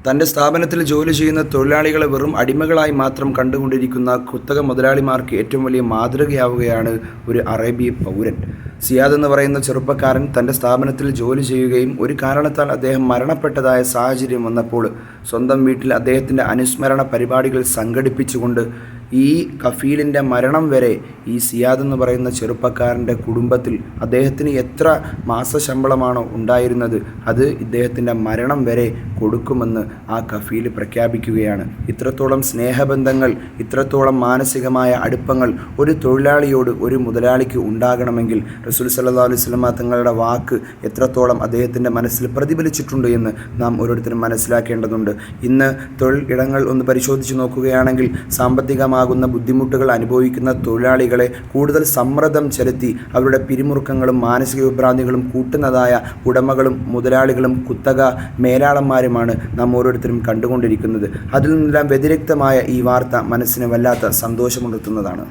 തൻ്റെ സ്ഥാപനത്തിൽ ജോലി ചെയ്യുന്ന തൊഴിലാളികളെ വെറും അടിമകളായി മാത്രം കണ്ടുകൊണ്ടിരിക്കുന്ന കുത്തക മുതലാളിമാർക്ക് ഏറ്റവും വലിയ മാതൃകയാവുകയാണ് ഒരു അറേബ്യൻ പൗരൻ. സിയാദ് എന്ന് പറയുന്ന ചെറുപ്പക്കാരൻ തൻ്റെ സ്ഥാപനത്തിൽ ജോലി ചെയ്യുകയും ഒരു കാരണത്താൽ അദ്ദേഹം മരണപ്പെട്ടതായ സാഹചര്യം വന്നപ്പോൾ സ്വന്തം വീട്ടിൽ അദ്ദേഹത്തിൻ്റെ അനുസ്മരണ പരിപാടികൾ സംഘടിപ്പിച്ചുകൊണ്ട് ഈ കഫീലിൻ്റെ മരണം വരെ ഈ സിയാദ് എന്ന് പറയുന്ന ചെറുപ്പക്കാരൻ്റെ കുടുംബത്തിൽ അദ്ദേഹത്തിന് എത്ര മാസശമ്പളമാണോ ഉണ്ടായിരുന്നത് അത് ഇദ്ദേഹത്തിൻ്റെ മരണം വരെ കൊടുക്കുമെന്ന് ആ കഫീൽ പ്രഖ്യാപിക്കുകയാണ്. ഇത്രത്തോളം സ്നേഹബന്ധങ്ങൾ, ഇത്രത്തോളം മാനസികമായ അടുപ്പങ്ങൾ ഒരു തൊഴിലാളിയോട് ഒരു മുതലാളിക്ക് ഉണ്ടാകണമെങ്കിൽ റസൂൽ സല്ലല്ലാഹു അലൈഹി വസല്ലം തങ്ങളുടെ വാക്ക് എത്രത്തോളം അദ്ദേഹത്തിൻ്റെ മനസ്സിൽ പ്രതിഫലിച്ചിട്ടുണ്ട് എന്ന് നാം ഓരോരുത്തരും മനസ്സിലാക്കേണ്ടതുണ്ട്. ഇന്ന് തൊഴിൽ ഇടങ്ങൾ ഒന്ന് പരിശോധിച്ച് നോക്കുകയാണെങ്കിൽ സാമ്പത്തികമാകുന്ന ബുദ്ധിമുട്ടുകൾ അനുഭവിക്കുന്ന തൊഴിലാളികളെ കൂടുതൽ സമ്മർദ്ദം ചെലുത്തി അവരുടെ പിരിമുറുക്കങ്ങളും മാനസിക വിഭ്രാന്തികളും കൂട്ടുന്നതായ ഉടമകളും മുതലാളികളും കുത്തക മേലാളന്മാരുമാണ് നാം ഓരോരുത്തരും കണ്ടുകൊണ്ടിരിക്കുന്നത്. അതിൽ നിന്നെല്ലാം വ്യതിരിക്തമായ ഈ വാർത്ത മനസ്സിന് വല്ലാത്ത സന്തോഷമുണർത്തുന്നതാണ്.